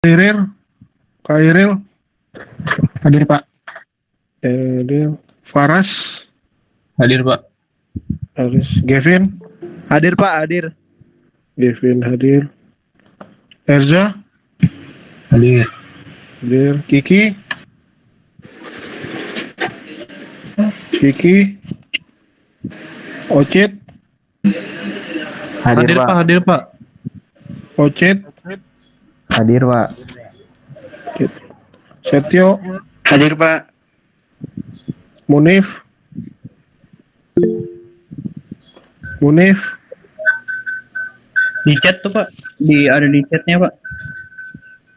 Kairil, Hadir Pak. Edil, Faras, Hadir Pak. Aris, Gavin, Hadir Pak, hadir. Gavin hadir, Erza, Hadir. hadir, Kiki, Ocit, Hadir Pak. Hadir Pak. Ocit, Hadir Pak. Setio, Hadir Pak. Munif, Di chat tuh Pak. Ada di chatnya Pak.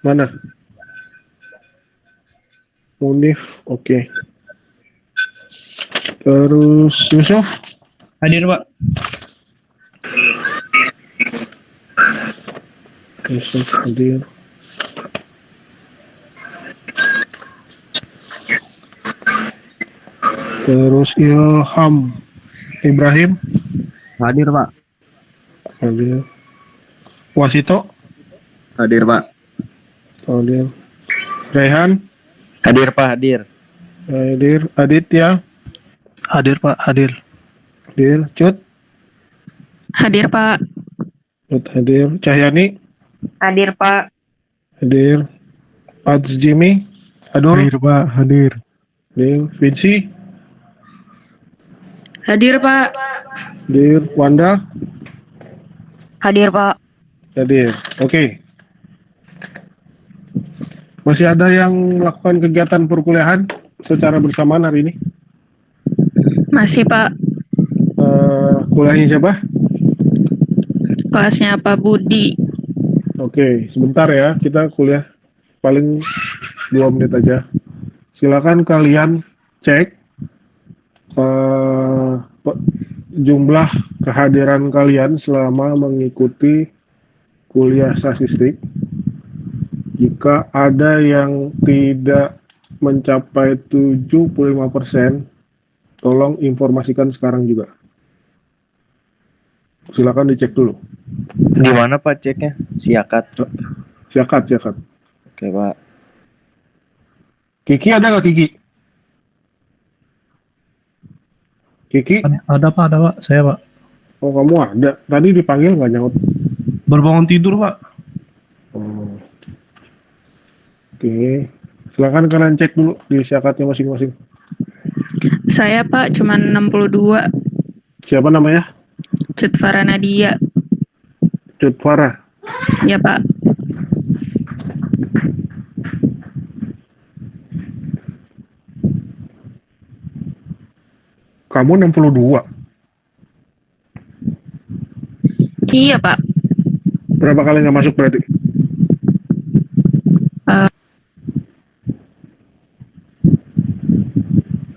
mana? Munif, oke. Terus Yusuf, Hadir Pak. Yusuf hadir. Terus Ilham, Ibrahim, Hadir Pak. hadir. Wasito, Hadir Pak. hadir. Rehan, Hadir Pak, hadir. hadir. Aditya, Hadir Pak. Hadir. hadir. Cut, Hadir Pak. hadir. Cahyani, Hadir Pak. hadir. Ads Jimmy, Adul, Pak. Hadir. hadir. Vinci, Hadir Pak. hadir. Wanda, Hadir Pak. hadir. Oke. Masih ada yang melakukan kegiatan perkuliahan secara bersamaan hari ini? Masih Pak. Kuliahnya siapa? Kelasnya Pak Budi. Oke, sebentar ya. Kita kuliah paling 2 menit aja. Silakan kalian cek jumlah kehadiran kalian selama mengikuti kuliah statistik. Jika ada yang tidak mencapai 75%, tolong informasikan sekarang juga. Silakan dicek dulu. Di mana Pak ceknya? Siakat. Siakat. Oke Pak. Kiki ada nggak Kiki? Kiki? Ada Pak. Saya Pak. Oh kamu ada. Tadi dipanggil nggak nyaut? Baru bangun tidur Pak. Oh. Oke. Silakan kalian cek dulu di siakatnya masing-masing. Saya Pak cuman 62. Siapa namanya? Cut Faranadia. Cut Farah. Ya Pak. Kamu 62. Iya Pak. Berapa kali nggak masuk berarti?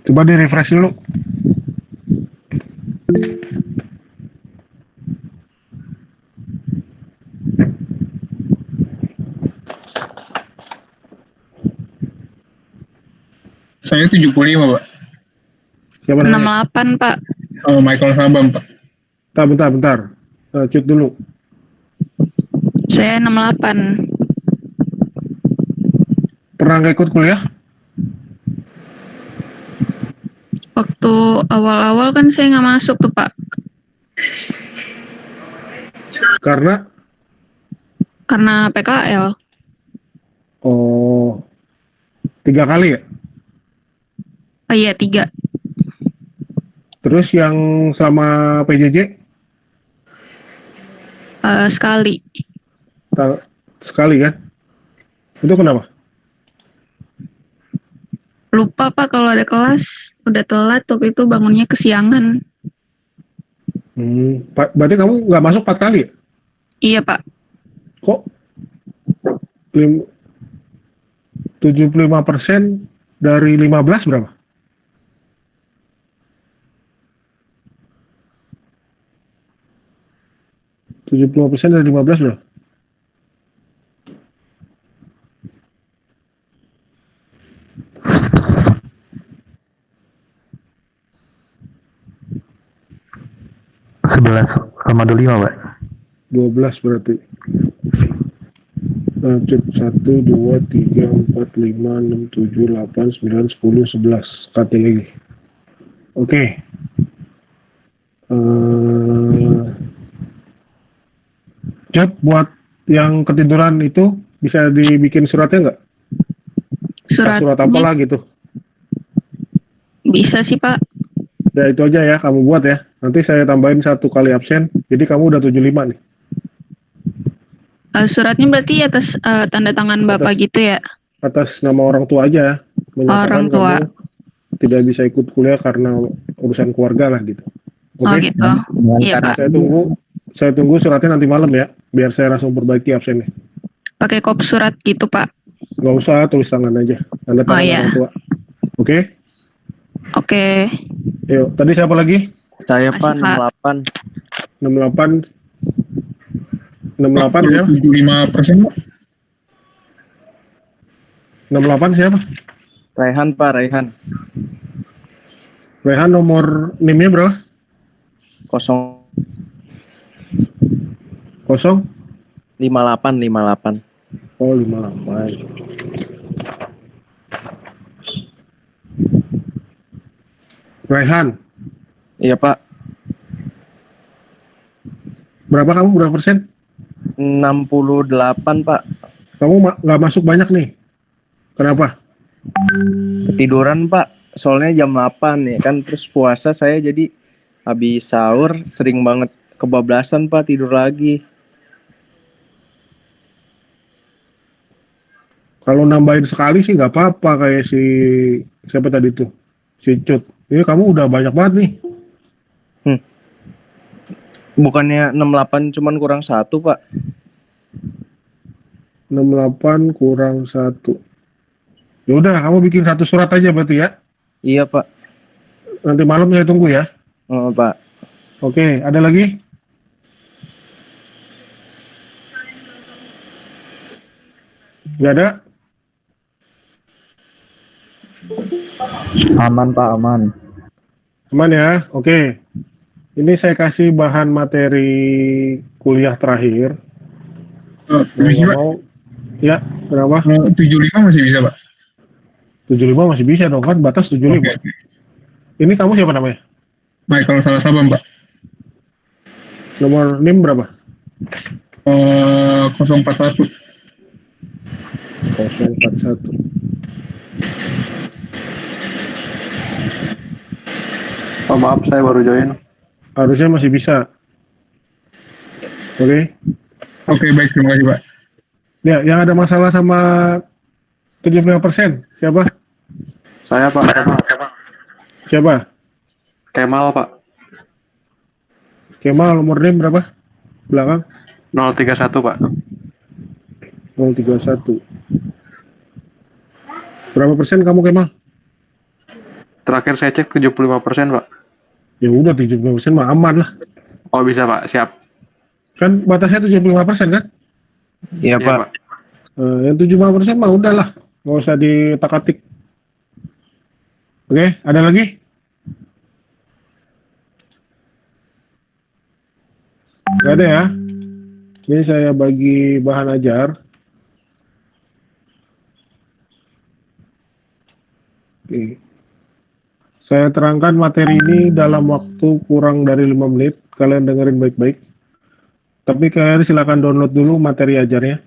Coba di refresh dulu. Saya 75 Pak. Siapa namanya? 68 Pak. Oh, Michael Sabam Pak. Bentar. Cut dulu. Saya 68. Pernah nggak ikut kuliah? Waktu awal-awal kan saya nggak masuk tuh Pak. Karena? Karena PKL. Oh, 3 kali ya? Oh iya 3. Terus yang sama PJJ? Sekali. Sekali kan? Itu kenapa? Lupa Pak kalau ada kelas. Udah telat waktu itu bangunnya kesiangan. Berarti kamu nggak masuk 4 kali ya? Iya Pak. Kok 75% dari 15 berapa? %70 dari 15 berapa? Sebelas sama 25 Pak. 12 berarti. Cek 1, 2, 3, 4, 5, 6, 7, 8, 9, 10, 11. Kati lagi. Oke. Cep, buat yang ketiduran itu bisa dibikin suratnya nggak? Surat apa Suratnya lah gitu. bisa sih Pak. Ya itu aja ya, kamu buat ya. Nanti saya tambahin 1 kali absen. Jadi kamu udah 75 nih. Suratnya berarti atas tanda tangan Bapak gitu ya? Atas nama orang tua aja ya. Menyatakan Orang tua. kamu tidak bisa ikut kuliah karena urusan keluarga lah gitu. Oh Oke? gitu. Iya Pak. Saya tunggu suratnya nanti malam ya. Biar saya langsung perbaiki absennya. Pakai kop surat gitu Pak. Nggak usah, tulis tangan aja. Tanda tangan iya. orang tua. Oke? Oke. Yuk, tadi siapa lagi? Saya Masih, Pak Pak. 68. 68 ya? 75% Pak. 68 siapa? Raihan Pak, Raihan. Rehan nomor NIM-nya berapa? 058. 58. Oh, 58. Rehan, Iya Pak. berapa persen? 68 Pak. Kamu nggak masuk banyak nih. Kenapa? Ketiduran Pak. Soalnya jam 8 ya kan. Terus puasa saya jadi habis sahur sering banget kebablasan Pak, tidur lagi. Kalau nambahin sekali sih nggak apa-apa kayak si siapa tadi tuh, si Cut. Ini kamu udah banyak banget nih. Bukannya 68 cuman kurang 1 Pak. 68 kurang 1. Ya udah, kamu bikin 1 surat aja berarti ya. Iya Pak. Nanti malam saya tunggu ya. Oh, Pak. Oke, ada lagi? Nggak ada? Aman Pak, aman. Aman ya? Oke. Ini saya kasih bahan materi kuliah terakhir. Permisi Pak. Mau, ya, berapa? 75 masih bisa Pak. 75 masih bisa dong kan, batas 75. Oke. Ini kamu siapa namanya? Michael salah sabam Pak. Nomor NIM berapa? 041. 041. Oh, maaf, saya baru join. Harusnya masih bisa. Oke. Oke, baik, terima kasih Pak. Ya, yang ada masalah sama 75%, siapa? Saya Pak, Siapa? Kemal Pak, Kemal, nomor NIM berapa? Belakang? 031 Pak. 031. Berapa persen kamu Kemal? Terakhir saya cek 75% Pak. Ya udah 75% mah aman lah. Oh bisa Pak, siap. Kan batasnya 75% kan? Iya Iya, Pak. Yang 75% mah udahlah. Nggak usah ditak-atik. Oke, ada lagi? Nggak ada ya? Ini saya bagi bahan ajar. Oke. Saya terangkan materi ini dalam waktu kurang dari 5 menit. Kalian dengerin baik-baik. Tapi kalian silakan download dulu materi ajarnya.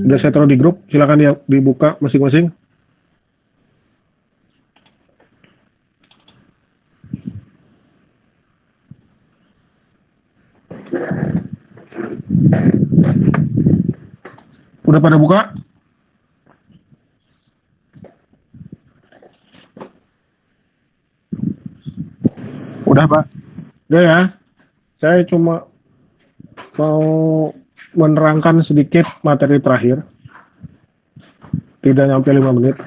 Udah saya taruh di grup, silakan dibuka masing-masing. Udah pada buka? Udah Pak. Udah ya. Saya cuma mau menerangkan sedikit materi terakhir. Tidak nyampe 5 menit.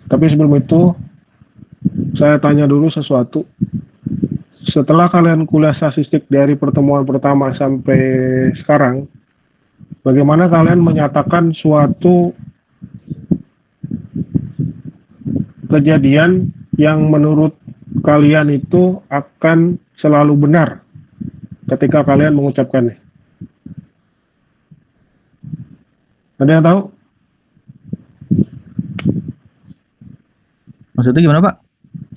Tapi sebelum itu, saya tanya dulu sesuatu. Setelah kalian kuliah statistik dari pertemuan pertama sampai sekarang, bagaimana kalian menyatakan suatu kejadian yang menurut kalian itu akan selalu benar ketika kalian mengucapkannya? Ada yang tahu? Maksudnya gimana, Pak?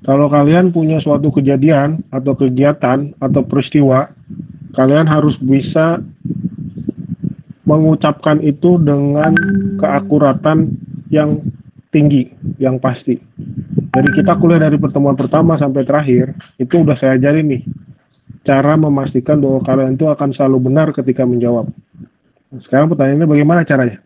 Kalau kalian punya suatu kejadian atau kegiatan atau peristiwa, kalian harus bisa mengucapkan itu dengan keakuratan yang tinggi, yang pasti. Jadi kita kuliah dari pertemuan pertama sampai terakhir, itu udah saya ajarin nih, cara memastikan bahwa kalian itu akan selalu benar ketika menjawab. Sekarang pertanyaannya bagaimana caranya?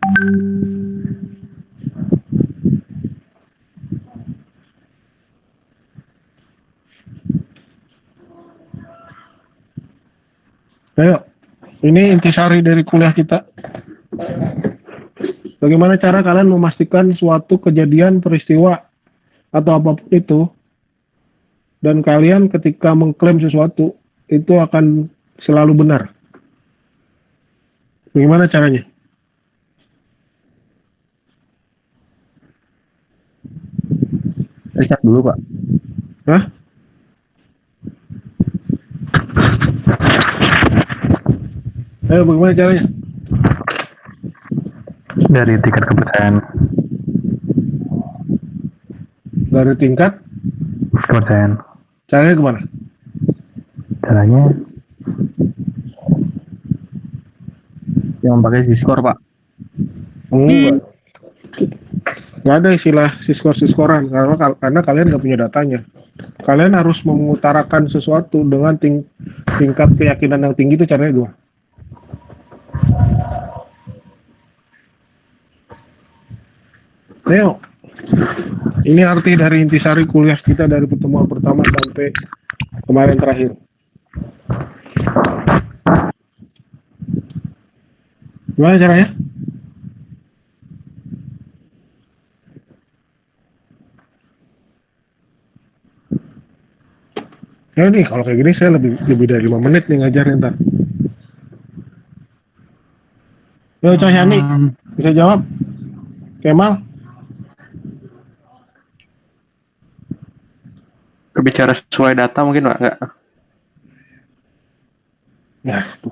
Ayo, ini intisari dari kuliah kita. Bagaimana cara kalian memastikan suatu kejadian, peristiwa, atau apapun itu, dan kalian ketika mengklaim sesuatu, itu akan selalu benar. Bagaimana caranya? Riset dulu, Pak. Hah? Ayo, bagaimana caranya? Dari tingkat kepercayaan. Dari tingkat Kepercayaan. caranya kemana? Caranya Yang pakai Discord, Pak. Enggak. Nggak ada istilah siskor-siskoran karena kalian nggak punya datanya. Kalian harus mengutarakan sesuatu dengan tingkat keyakinan yang tinggi. Itu caranya gimana? Ayo, ini arti dari intisari kuliah kita dari pertemuan pertama sampai kemarin terakhir. Gimana caranya? Ya nih, kalau kayak gini saya lebih dari 5 menit nih ngajarin ntar. Yo, Cahyani, bisa jawab? Kemal? kebicara sesuai data mungkin Pak, nggak? Ya, tuh.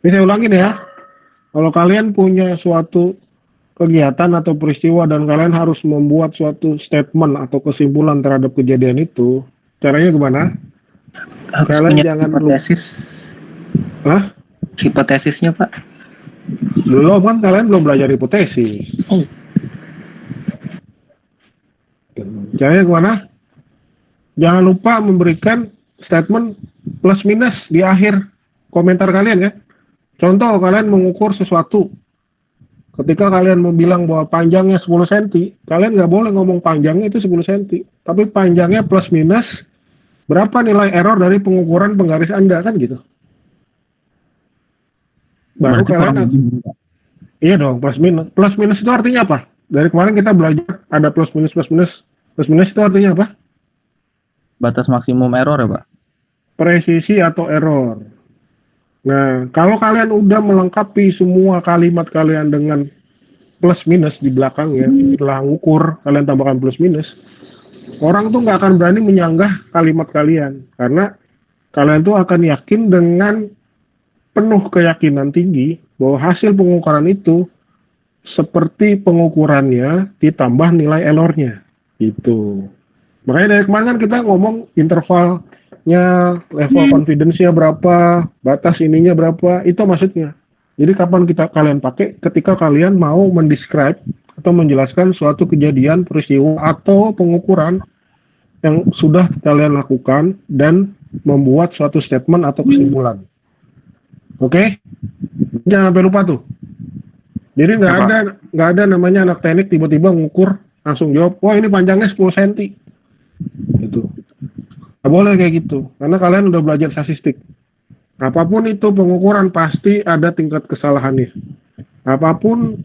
Ini saya ulangin ya. Kalau kalian punya suatu kegiatan atau peristiwa dan kalian harus membuat suatu statement atau kesimpulan terhadap kejadian itu, caranya gimana? Harus Kalian punya jangan hipotesis. Hah? Hipotesisnya, Pak. Belum kan, kalian belum belajar hipotesis. Oh. Caranya gimana? Jangan lupa memberikan statement plus minus di akhir komentar kalian kan. Contoh, kalian mengukur sesuatu. Ketika kalian mau bilang bahwa panjangnya 10 cm, kalian nggak boleh ngomong panjangnya itu 10 cm. Tapi panjangnya plus minus, berapa nilai error dari pengukuran penggaris Anda, kan gitu. Baru Berarti kurang kalian, lebih, Pak. iya dong, plus minus. Plus minus itu artinya apa? Dari kemarin kita belajar ada plus minus, plus minus. Plus minus itu artinya apa? Batas maksimum error ya, Pak? Presisi atau error. Nah, kalau kalian udah melengkapi semua kalimat kalian dengan plus minus di belakangnya, setelah ngukur, kalian tambahkan plus minus, orang tuh nggak akan berani menyanggah kalimat kalian. Karena kalian tuh akan yakin dengan penuh keyakinan tinggi bahwa hasil pengukuran itu seperti pengukurannya ditambah nilai errornya. Gitu. Makanya dari kemarin kan kita ngomong intervalnya, level confidence-nya berapa, batas ininya berapa, itu maksudnya. Jadi kapan kalian pakai? Ketika kalian mau mendescribe atau menjelaskan suatu kejadian, peristiwa, atau pengukuran yang sudah kalian lakukan dan membuat suatu statement atau kesimpulan. Oke? Jangan sampai lupa tuh. Jadi nggak ada namanya anak teknik tiba-tiba ngukur langsung jawab, wah ini panjangnya 10 cm. Gitu. Nggak boleh kayak gitu, karena kalian udah belajar statistik. Apapun itu pengukuran pasti ada tingkat kesalahannya. Apapun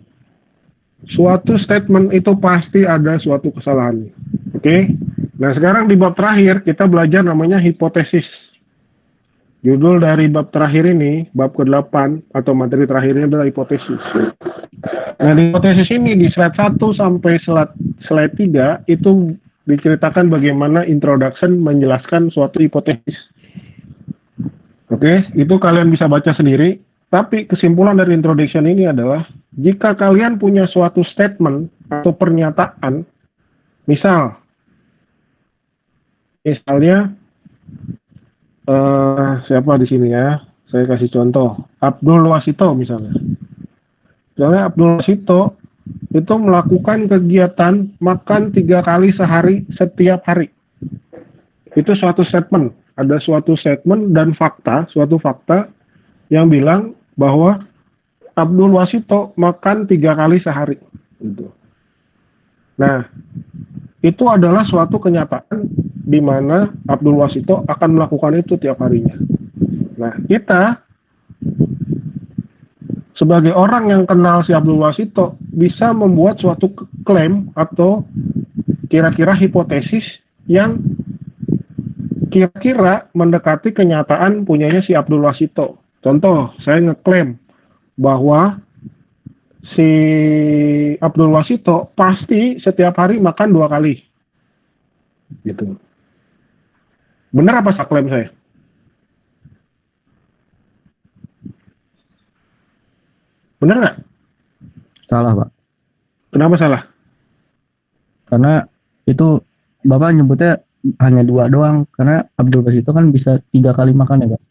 suatu statement itu pasti ada suatu kesalahannya. Oke? Nah sekarang di bab terakhir kita belajar namanya hipotesis. Judul dari bab terakhir ini, bab ke-8 atau materi terakhirnya adalah hipotesis. Nah di hipotesis ini di slide 1 sampai slide 3 itu diceritakan bagaimana introduction menjelaskan suatu hipotesis. Oke, itu kalian bisa baca sendiri. Tapi kesimpulan dari introduction ini adalah jika kalian punya suatu statement atau pernyataan, misalnya siapa di sini ya? Saya kasih contoh, Abdul Wasito misalnya. Misalnya Abdul Wasito itu melakukan kegiatan makan 3 kali sehari setiap hari. Itu suatu statement. Ada suatu statement dan fakta, suatu fakta yang bilang bahwa Abdul Wasito makan 3 kali sehari. Gitu. Nah, itu adalah suatu kenyataan di mana Abdul Wasito akan melakukan itu tiap harinya. Nah, kita sebagai orang yang kenal si Abdul Wasito bisa membuat suatu klaim atau kira-kira hipotesis yang kira-kira mendekati kenyataan punyanya si Abdul Wasito. Contoh, saya ngeklaim bahwa si Abdul Wasito pasti setiap hari makan 2 kali. Gitu. Benar apa salah klaim saya? Benar nggak? Salah, Pak. Kenapa salah? Karena itu Bapak nyebutnya hanya 2 doang. Karena Abdul Basit itu kan bisa 3 kali makan ya, Pak.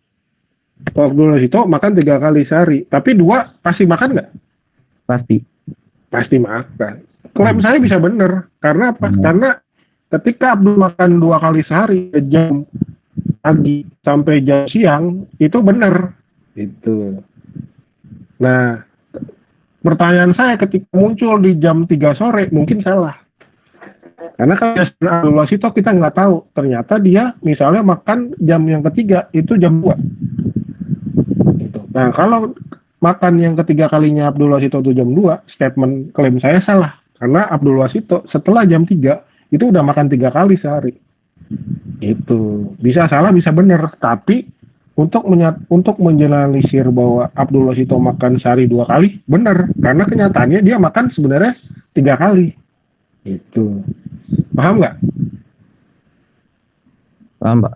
Kalau Abdul Wasito makan 3 kali sehari, tapi 2 pasti makan nggak? Pasti. Pasti makan. Klaim saya bisa benar. Karena apa? Karena ketika Abdul makan 2 kali sehari, jam pagi sampai jam siang, itu benar. Itu. Nah, pertanyaan saya ketika muncul di jam 3 sore, mungkin salah. Karena kalau Abdul Wasito kita nggak tahu. Ternyata dia misalnya makan jam yang ketiga, itu jam 2. Gitu. Nah, kalau makan yang ketiga kalinya Abdul Wasito itu jam 2, statement klaim saya salah. Karena Abdul Wasito setelah jam 3, itu udah makan 3 kali sehari. Itu. Bisa salah, bisa benar. Tapi untuk menjelasir bahwa Abdul Wasito makan sehari 2 kali, benar. Karena kenyataannya dia makan sebenarnya 3 kali. Itu. Paham nggak? Paham, Pak.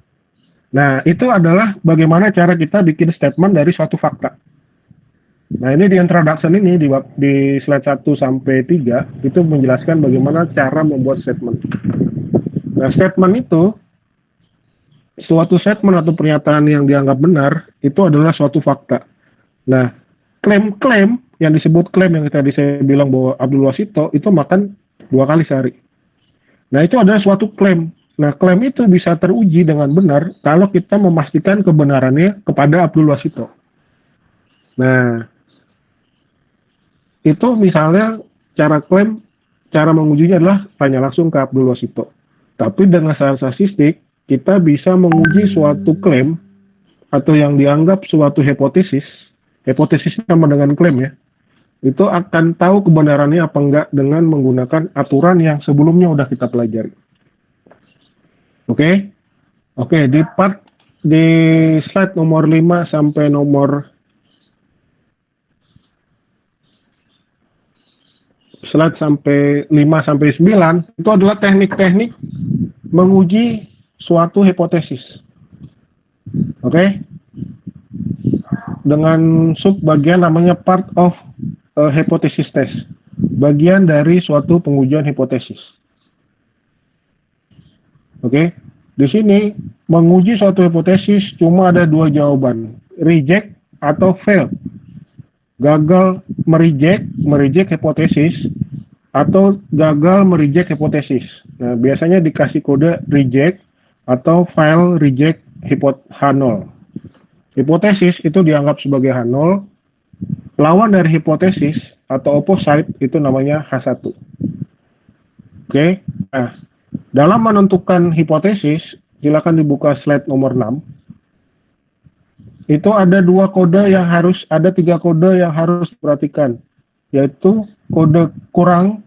Nah, itu adalah bagaimana cara kita bikin statement dari suatu fakta. Nah, ini di introduction ini, di slide 1 sampai 3, itu menjelaskan bagaimana cara membuat statement. Nah, statement itu, suatu statement atau pernyataan yang dianggap benar, itu adalah suatu fakta. Nah, klaim-klaim, yang disebut klaim yang tadi saya bilang bahwa Abdul Wasito itu makan 2 kali sehari. Nah, itu adalah suatu klaim. Nah, klaim itu bisa teruji dengan benar kalau kita memastikan kebenarannya kepada Abdul Wasito. Nah, itu misalnya cara klaim, cara mengujinya adalah tanya langsung ke Abdul Wasito. Tapi dengan cara statistik, kita bisa menguji suatu klaim atau yang dianggap suatu hipotesis sama dengan klaim ya, itu akan tahu kebenarannya apa enggak dengan menggunakan aturan yang sebelumnya udah kita pelajari. Oke? Oke, di slide nomor 5 sampai nomor slide sampai 5 sampai 9 itu adalah teknik-teknik menguji suatu hipotesis. Oke? Dengan sub bagian namanya part of hypothesis test. Bagian dari suatu pengujian hipotesis. Oke? Di sini menguji suatu hipotesis cuma ada 2 jawaban, reject atau fail. Gagal mereject hipotesis atau gagal mereject hipotesis. Nah, biasanya dikasih kode reject atau fail reject H0. Hipotesis itu dianggap sebagai H0. Lawan dari hipotesis atau opposite itu namanya H1. Oke. Nah, dalam menentukan hipotesis, silakan dibuka slide nomor 6. Itu ada 3 kode yang harus diperhatikan, yaitu kode kurang,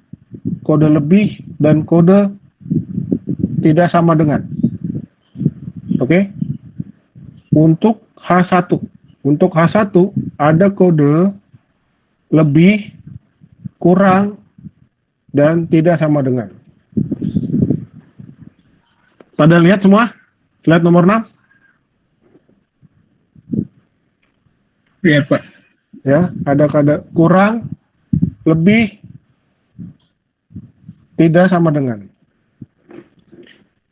kode lebih, dan kode tidak sama dengan. Oke? Untuk H1 ada kode lebih, kurang, dan tidak sama dengan. Pada lihat semua? Slide nomor 6? Lihat, Pak. Ya, ada kode kurang, lebih tidak sama dengan.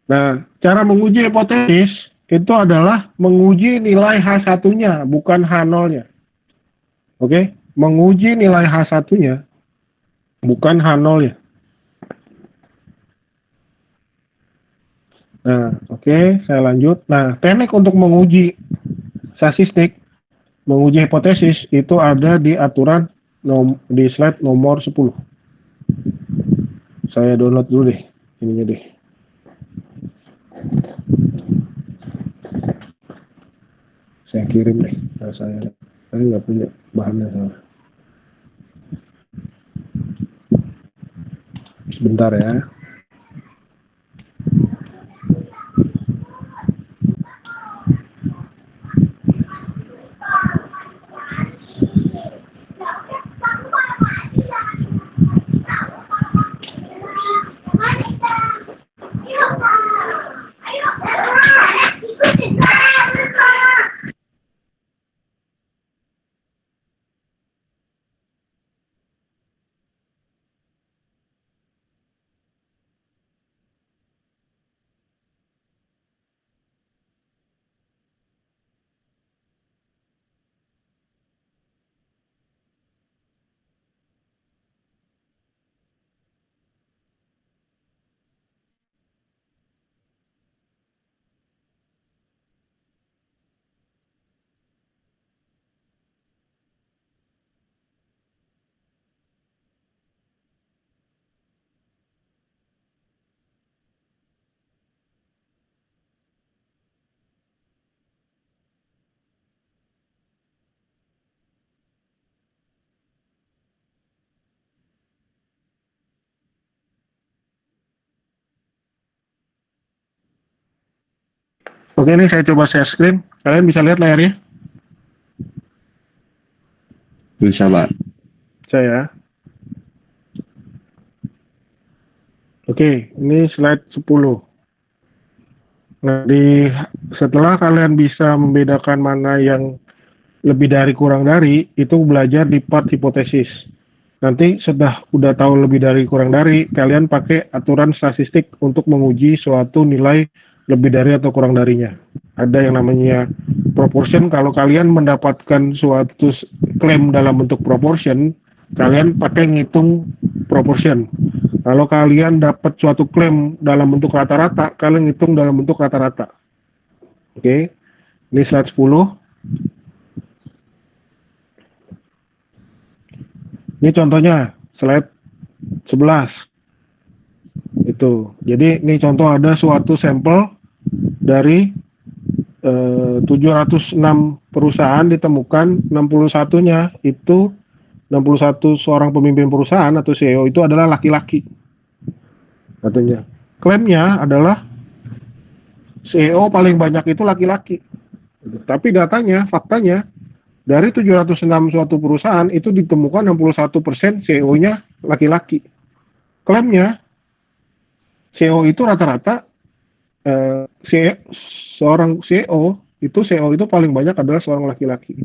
Nah, cara menguji hipotesis itu adalah menguji nilai H1-nya, bukan H0-nya. Oke? Menguji nilai H1-nya, bukan H0-nya. Nah, oke, saya lanjut. Nah, teknik untuk menguji statistik, menguji hipotesis itu ada di aturan di slide nomor 10. Saya download dulu deh, ininya deh. Saya kirim deh, saya nggak punya bahannya salah. Sebentar ya. Oke, ini saya coba share screen. Kalian bisa lihat layarnya? Bisa, Pak. Saya. Oke, ini slide 10. Nah, setelah kalian bisa membedakan mana yang lebih dari kurang dari, itu belajar di part hipotesis. Nanti udah tahu lebih dari kurang dari, kalian pakai aturan statistik untuk menguji suatu nilai lebih dari atau kurang darinya. Ada yang namanya proportion. Kalau kalian mendapatkan suatu klaim dalam bentuk proportion, kalian pakai ngitung proportion. Kalau kalian dapat suatu klaim dalam bentuk rata-rata, kalian ngitung dalam bentuk rata-rata. Oke, ini slide 10. Ini contohnya, slide 11. Itu. Jadi ini contoh ada suatu sampel dari 706 perusahaan ditemukan 61-nya itu 61 seorang pemimpin perusahaan atau CEO itu adalah laki-laki. Katanya. Klaimnya adalah CEO paling banyak itu laki-laki. Tapi faktanya dari 706 suatu perusahaan itu ditemukan 61% CEO-nya laki-laki. Klaimnya CEO itu rata-rata seorang CEO itu paling banyak adalah seorang laki-laki.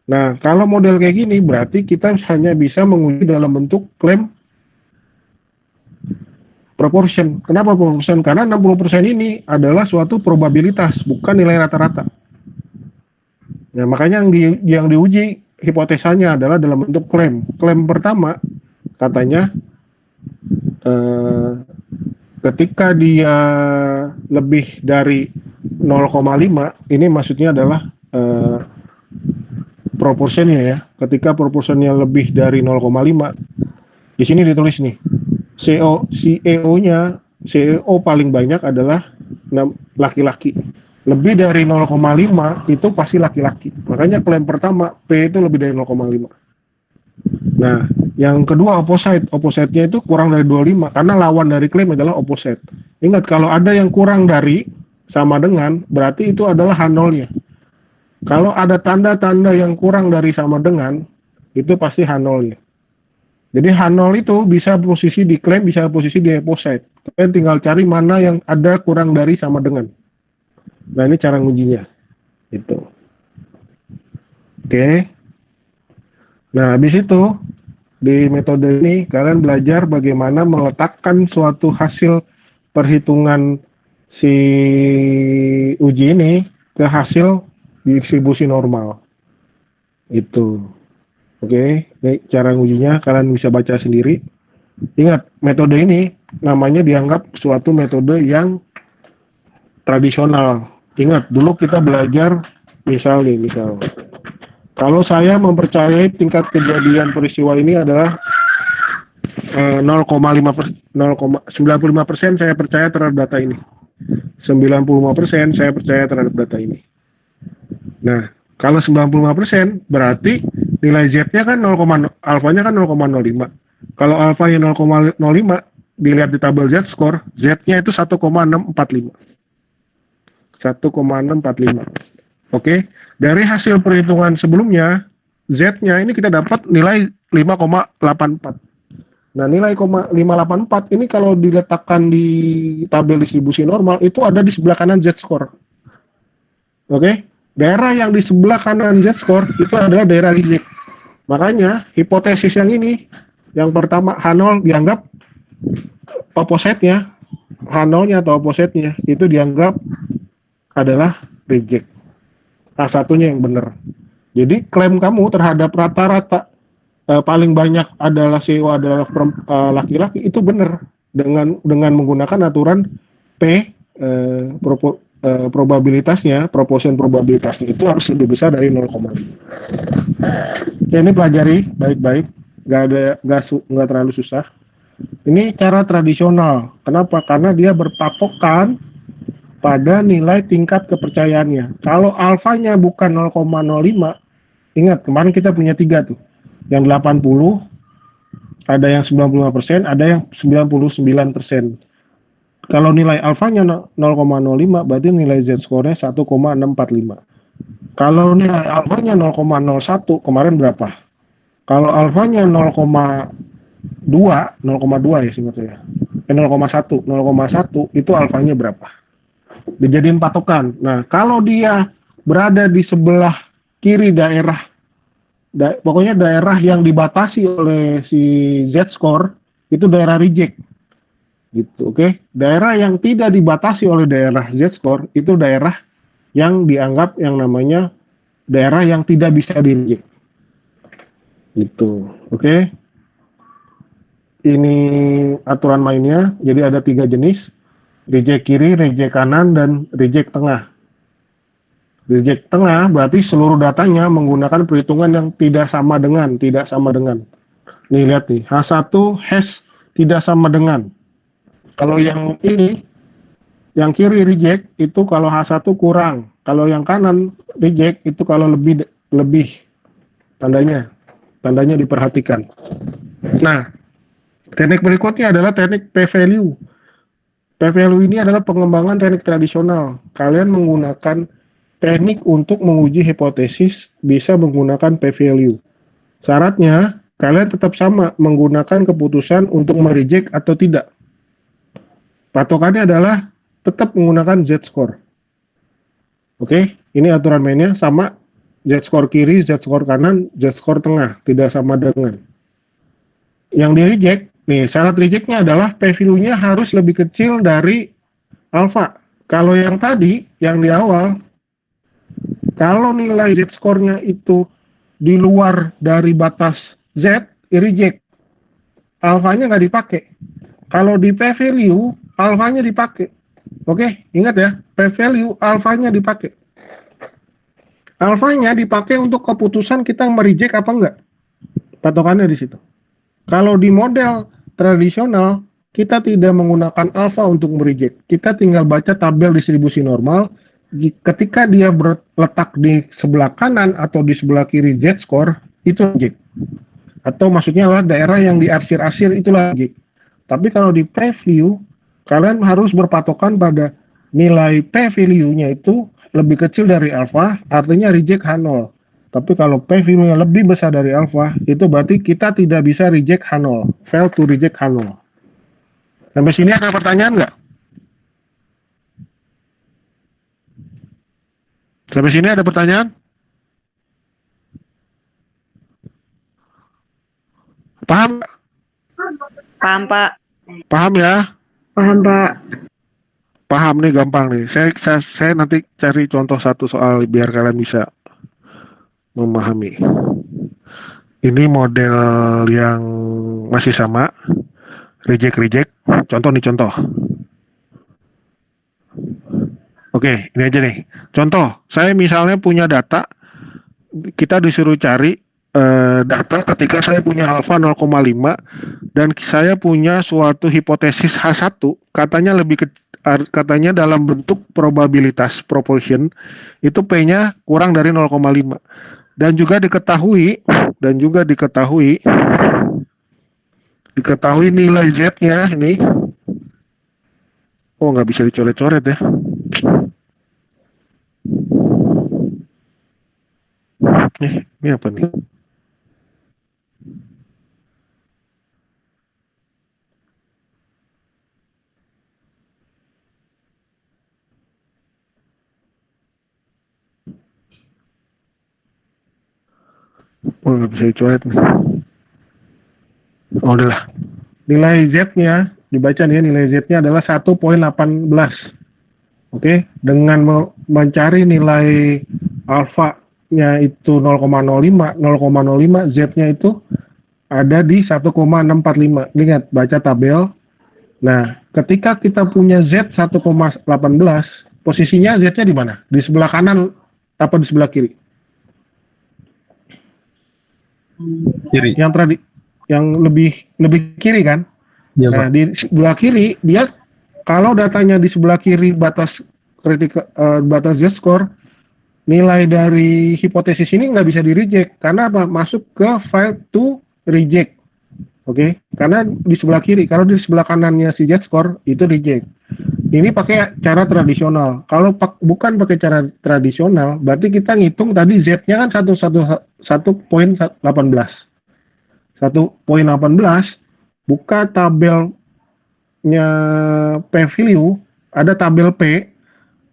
Nah, kalau model kayak gini berarti kita hanya bisa menguji dalam bentuk klaim proportion. Kenapa proportion? Karena 60% ini adalah suatu probabilitas, bukan nilai rata-rata. Nah, makanya yang diuji hipotesanya adalah dalam bentuk klaim. Klaim pertama katanya ketika dia lebih dari 0,5, ini maksudnya adalah proporsinya ya. Ketika proporsinya lebih dari 0,5, di sini ditulis nih, CEO paling banyak adalah laki-laki. Lebih dari 0,5 itu pasti laki-laki. Makanya klaim pertama P itu lebih dari 0,5. Nah, yang kedua opposite-nya itu kurang dari 25 karena lawan dari klaim adalah opposite. Ingat, kalau ada yang kurang dari sama dengan, berarti itu adalah H0-nya. Kalau ada tanda-tanda yang kurang dari sama dengan, itu pasti H0-nya. Jadi H0 itu bisa posisi di klaim, bisa posisi di opposite. Kalian tinggal cari mana yang ada kurang dari sama dengan. Nah, ini cara ngujinya. Itu. Oke. Nah, habis itu Di metode ini kalian belajar bagaimana meletakkan suatu hasil perhitungan si uji ini ke hasil distribusi normal. Itu. Oke, ini cara ujinya kalian bisa baca sendiri. Ingat, metode ini namanya dianggap suatu metode yang tradisional. Ingat, dulu kita belajar misal. Kalau saya mempercayai tingkat kejadian peristiwa ini adalah 0,95% saya percaya terhadap data ini. 95% saya percaya terhadap data ini. Nah, kalau 95% berarti nilai Z-nya kan alfanya kan 0,05. Kalau alfanya 0,05 dilihat di tabel Z-score, Z-nya itu 1,645. 1,645. Oke, dari hasil perhitungan sebelumnya, Z-nya ini kita dapat nilai 5,84. Nah, nilai 584 ini kalau diletakkan di tabel distribusi normal, itu ada di sebelah kanan Z-score. Oke, daerah yang di sebelah kanan Z-score itu adalah daerah reject. Makanya, hipotesis yang ini, yang pertama H0 dianggap opposite-nya, H0-nya atau opposite-nya, itu dianggap adalah reject. A1-nya yang benar. Jadi klaim kamu terhadap rata-rata paling banyak adalah CEO adalah laki-laki itu benar dengan menggunakan aturan P probabilitasnya, proportion probabilitasnya itu harus lebih besar dari 0,5. Ya, ini pelajari baik-baik, nggak terlalu susah. Ini cara tradisional. Kenapa? Karena dia berpatokan pada nilai tingkat kepercayaannya. Kalau alfanya bukan 0,05, ingat kemarin kita punya 3 tuh. Yang 80, ada yang 95%, ada yang 99%. Kalau nilai alfanya 0,05, berarti nilai Z-score-nya 1,645. Kalau nilai alfanya 0,01, kemarin berapa? Kalau alfanya 0,2 ya singkat saya. 0,1 itu alfanya berapa? Dijadiin patokan. Nah, kalau dia berada di sebelah kiri pokoknya daerah yang dibatasi oleh si Z-score itu daerah reject. Gitu, oke? Daerah yang tidak dibatasi oleh daerah Z-score itu daerah yang dianggap yang namanya daerah yang tidak bisa di-reject. Gitu, oke? Ini aturan mainnya. Jadi ada 3 jenis. Reject kiri, reject kanan, dan reject tengah. Reject tengah berarti seluruh datanya menggunakan perhitungan yang tidak sama dengan. Nih lihat nih, H1 hash tidak sama dengan. Kalau yang ini, yang kiri reject itu kalau H1 kurang. Kalau yang kanan reject itu kalau lebih tandanya diperhatikan. Nah, teknik berikutnya adalah teknik p-value. P-value ini adalah pengembangan teknik tradisional. Kalian menggunakan teknik untuk menguji hipotesis bisa menggunakan p-value. Syaratnya, kalian tetap sama menggunakan keputusan untuk mereject atau tidak. Patokannya adalah tetap menggunakan Z-score. Oke, ini aturan mainnya sama Z-score kiri, Z-score kanan, Z-score tengah, tidak sama dengan. Yang di-reject, nih syarat rejectnya adalah p-value-nya harus lebih kecil dari alpha. Kalau yang tadi, yang di awal, kalau nilai Z-score-nya itu di luar dari batas Z, reject. Alfanya nggak dipakai. Kalau di p-value, alfanya dipakai. Oke, ingat ya, p-value alfanya dipakai. Alfanya dipakai untuk keputusan kita mereject apa enggak. Patokannya di situ. Kalau di model tradisional, kita tidak menggunakan alfa untuk mereject. Kita tinggal baca tabel distribusi normal. Ketika dia berletak di sebelah kanan atau di sebelah kiri Z-score, itu reject. Atau maksudnya adalah daerah yang diarsir-arsir itulah reject. Tapi kalau di p-value, kalian harus berpatokan pada nilai p-value-nya itu lebih kecil dari alfa, artinya reject H0. Tapi kalau p-value-nya lebih besar dari alfa, itu berarti kita tidak bisa reject H0. Fail to reject H0. Sampai sini ada pertanyaan nggak? Sampai sini ada pertanyaan? Paham? Paham, Pak. Paham ya? Paham, Pak. Paham nih, gampang nih. Saya nanti cari contoh satu soal biar kalian bisa memahami. Ini model yang masih sama, reject. Contoh nih, contoh. Oke, ini aja nih. Contoh, saya misalnya punya data, kita disuruh cari data ketika saya punya alfa 0,5 dan saya punya suatu hipotesis H1, katanya katanya dalam bentuk probabilitas proportion itu P-nya kurang dari 0,5. Dan juga diketahui nilai Z-nya ini. Oh, nggak bisa dicoret-coret ya. Ini apa nih? Oh, nggak bisa dicoret nih. Oh, udah lah. Nilai Z-nya, dibaca nih, nilai Z-nya adalah 1,18. Oke, dengan mencari nilai alfa-nya itu 0,05, Z-nya itu ada di 1,645. Ingat, baca tabel. Nah, ketika kita punya Z 1,18, posisinya Z-nya di mana? Di sebelah kanan apa di sebelah kiri? Kiri. Yang lebih kiri kan? Iya, Nah, Pak. di sebelah kiri dia kalau datanya di sebelah kiri batas Z-score, nilai dari hipotesis ini nggak bisa di-reject karena apa? Masuk ke file to reject. Oke, karena di sebelah kiri, kalau di sebelah kanannya si Z-score itu reject. Ini pakai cara tradisional. Kalau bukan pakai cara tradisional, berarti kita ngitung tadi Z-nya kan 1,18. 1,18, buka tabelnya p-value, ada tabel P,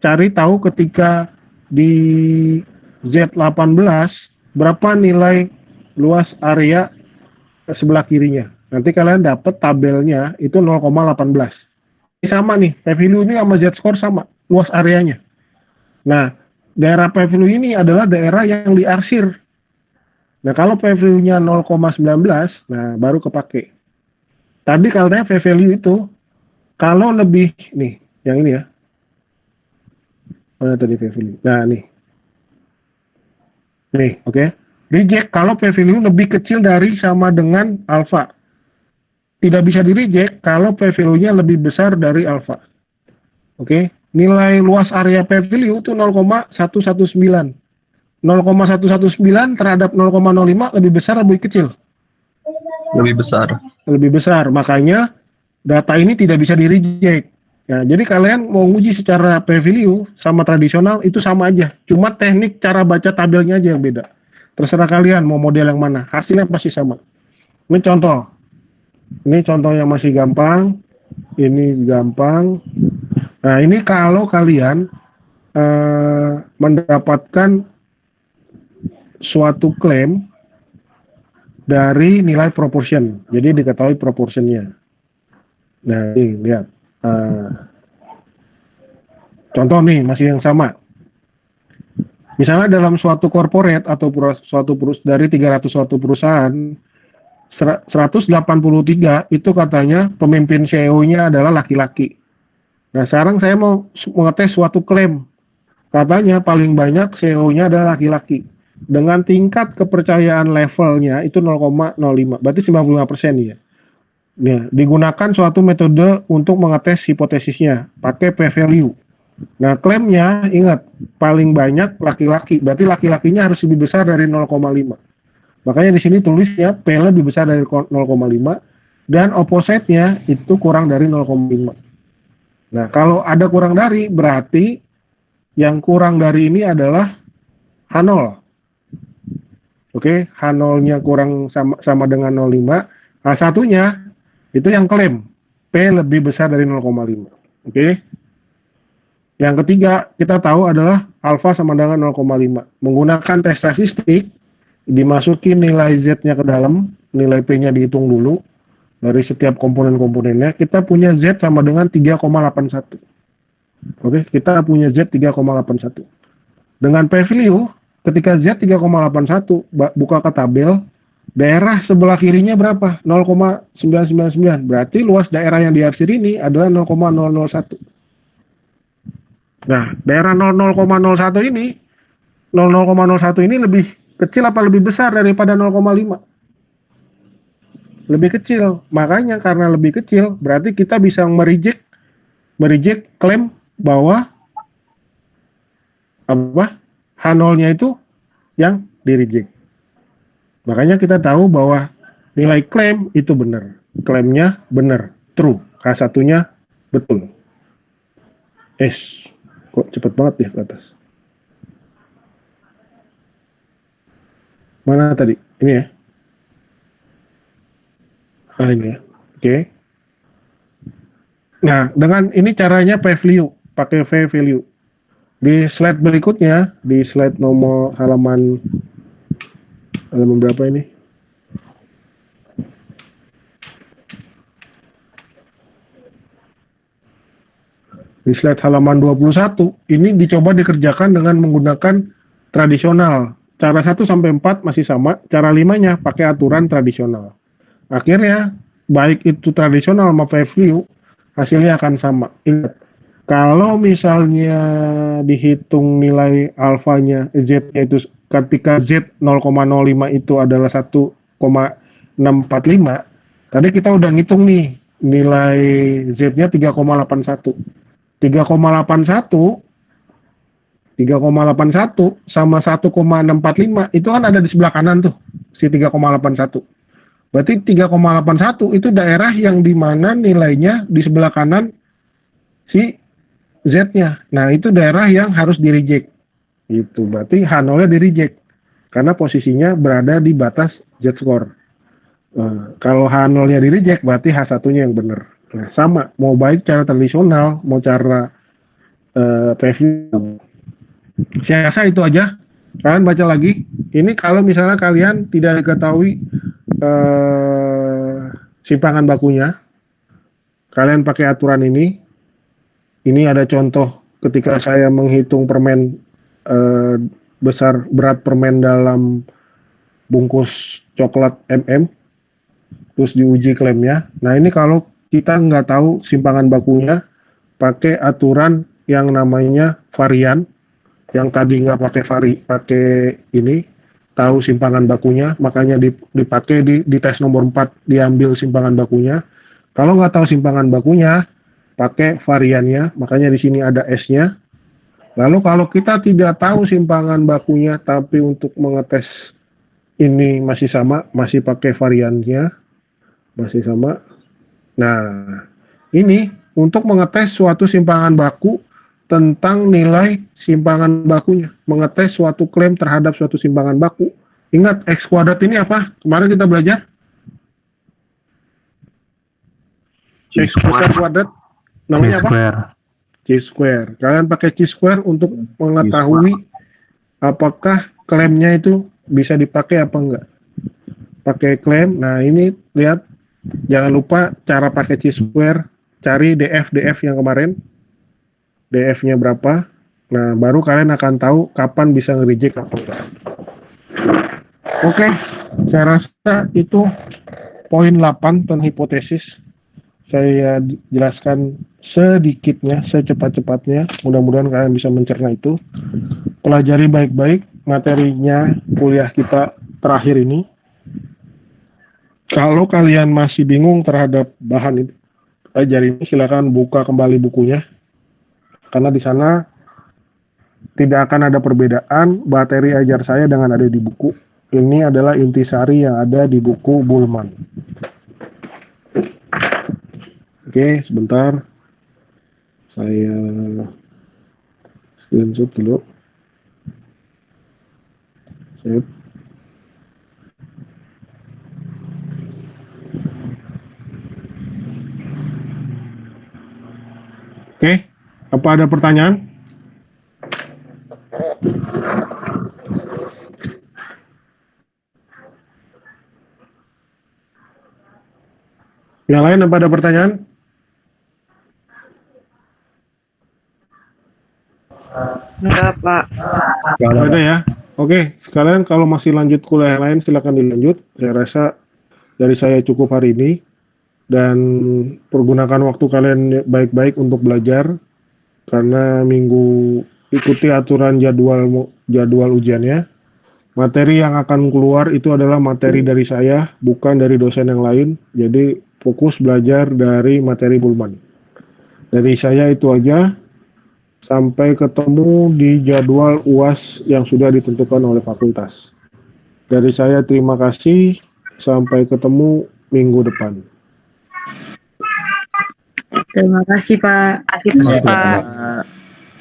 cari tahu ketika di Z18 berapa nilai luas area sebelah kirinya. Nanti kalian dapat tabelnya itu 0,18. Ini sama nih, p-value ini sama Z-score sama, luas areanya. Nah, daerah p-value ini adalah daerah yang diarsir. Nah, kalau p-value-nya 0,19, nah baru kepake. Tadi katanya p-value itu, kalau lebih, nih, yang ini ya. Mana tadi p-value? Nah, nih. Nih, oke. Reject kalau p-value lebih kecil dari sama dengan alpha. Tidak bisa di-reject kalau p-value-nya lebih besar dari alpha. Oke. Nilai luas area p-value itu 0,119. 0,119 terhadap 0,05 lebih besar lebih kecil? Lebih besar. Lebih besar, makanya data ini tidak bisa di-reject. Nah, jadi kalian mau uji secara p-value sama tradisional itu sama aja, cuma teknik cara baca tabelnya aja yang beda. Terserah kalian mau model yang mana, hasilnya pasti sama. Ini contoh yang masih gampang, ini gampang. Nah, ini kalau kalian mendapatkan suatu klaim dari nilai proportion, jadi diketahui proportionnya. Nah, ini lihat. Contoh nih, masih yang sama. Misalnya dalam suatu corporate atau dari 300 suatu perusahaan, 183 itu katanya pemimpin CEO-nya adalah laki-laki. Nah, sekarang saya mau mengetes suatu klaim. Katanya paling banyak CEO-nya adalah laki-laki. Dengan tingkat kepercayaan levelnya itu 0,05, berarti 95% ya. Nah, digunakan suatu metode untuk mengetes hipotesisnya, pakai p-value. Nah, klaimnya ingat paling banyak laki-laki, berarti laki-lakinya harus lebih besar dari 0,5. Makanya di sini tulisnya P lebih besar dari 0,5 dan opposite-nya itu kurang dari 0,5. Nah, kalau ada kurang dari berarti yang kurang dari ini adalah H0. Oke, H0-nya kurang sama dengan 0,5. H1-nya itu yang klaim P lebih besar dari 0,5. Oke. Yang ketiga, kita tahu adalah alfa sama dengan 0,5. Menggunakan tes statistik, dimasukin nilai Z-nya ke dalam, nilai P-nya dihitung dulu dari setiap komponen-komponennya, kita punya Z sama dengan 3,81. Oke, kita punya Z 3,81. Dengan P-value, ketika Z 3,81, buka ke tabel, daerah sebelah kirinya berapa? 0,999. Berarti luas daerah yang diarsir ini adalah 0,001. Nah, daerah 0,01 ini, 0,01 ini lebih kecil apa lebih besar daripada 0,5? Lebih kecil. Makanya karena lebih kecil, berarti kita bisa mereject klaim bahwa H0-nya itu yang di-reject. Makanya kita tahu bahwa nilai klaim itu benar. Klaimnya benar, true. H1-nya betul. Kok cepet banget ya ke atas. Mana tadi? Ini ya? Ini ya. Oke. Nah, dengan ini caranya P-value, pakai V-value. Di slide berikutnya, di slide nomor halaman berapa ini? Di slide halaman 21, ini dicoba dikerjakan dengan menggunakan tradisional. Cara 1 sampai 4 masih sama, cara 5-nya pakai aturan tradisional. Akhirnya, baik itu tradisional maupun P-value, hasilnya akan sama. Ingat, kalau misalnya dihitung nilai alfanya, Z-nya itu ketika Z 0,05 itu adalah 1,645, tadi kita udah ngitung nih, nilai Z-nya 3,81. 3,81 sama 1,645 itu kan ada di sebelah kanan tuh, si 3,81. Berarti 3,81 itu daerah yang dimana nilainya di sebelah kanan si Z-nya. Nah, itu daerah yang harus di-reject. Itu berarti H0-nya di-reject. Karena posisinya berada di batas Z-score. Kalau H0-nya di-reject, berarti H1-nya yang benar. Nah, sama. Mau baik cara tradisional, mau cara P-value. Saya rasa itu aja. Kalian baca lagi. Ini kalau misalnya kalian tidak diketahui simpangan bakunya, kalian pakai aturan ini. Ini ada contoh ketika saya menghitung permen berat permen dalam bungkus coklat terus diuji klaimnya. Nah, ini kalau kita nggak tahu simpangan bakunya, pakai aturan yang namanya varian. Yang tadi nggak pakai ini, tahu simpangan bakunya, makanya dipakai di tes nomor 4, diambil simpangan bakunya. Kalau nggak tahu simpangan bakunya, pakai variannya, makanya di sini ada S-nya. Lalu kalau kita tidak tahu simpangan bakunya, tapi untuk mengetes ini masih sama, masih pakai variannya, masih sama. Nah, ini untuk mengetes suatu simpangan baku tentang nilai simpangan bakunya, mengetes suatu klaim terhadap suatu simpangan baku. Ingat, X kuadrat ini apa? Kemarin kita belajar. X kuadrat namanya apa? C-square. Kalian pakai C-square untuk mengetahui apakah klaimnya itu bisa dipakai apa enggak. Pakai klaim. Nah, ini lihat, jangan lupa cara pakai C-square, cari DF yang kemarin. DF-nya berapa? Nah, baru kalian akan tahu kapan bisa nge-reject apa enggak. Oke, saya rasa itu poin 8 tentang hipotesis. Saya jelaskan sedikitnya, secepat-cepatnya. Mudah-mudahan kalian bisa mencerna itu. Pelajari baik-baik materinya kuliah kita terakhir ini. Kalau kalian masih bingung terhadap bahan itu, pelajari ini, silakan buka kembali bukunya. Karena di sana tidak akan ada perbedaan materi ajar saya dengan ada di buku. Ini adalah intisari yang ada di buku Bullman. Oke, sebentar. Saya screenshot dulu. Sip. Oke, apa ada pertanyaan? Yang lain apa ada pertanyaan? Enggak, Pak. Nggak ada ya. Oke, sekalian kalau masih lanjut kuliah yang lain silakan dilanjut. Saya rasa dari saya cukup hari ini dan pergunakan waktu kalian baik-baik untuk belajar karena minggu ikuti aturan jadwal ujiannya. Materi yang akan keluar itu adalah materi dari saya, bukan dari dosen yang lain. Jadi fokus belajar dari materi Bulman. Dari saya itu aja. Sampai ketemu di jadwal UAS yang sudah ditentukan oleh fakultas. Dari saya terima kasih. Sampai ketemu minggu depan. Terima kasih, Pak. Terima kasih, Pak.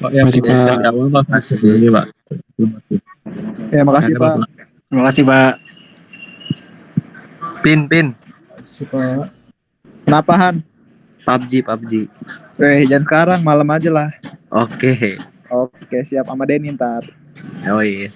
Pak yang Masih, Pak. dari awal Pak. Makasih Pak. Ya, makasih Pak. Terima kasih, Pak. Pin. Kenapa Han? PUBG. Jangan sekarang, malam aja lah. Oke. Oke, siap sama Denny ntar. Oh iya.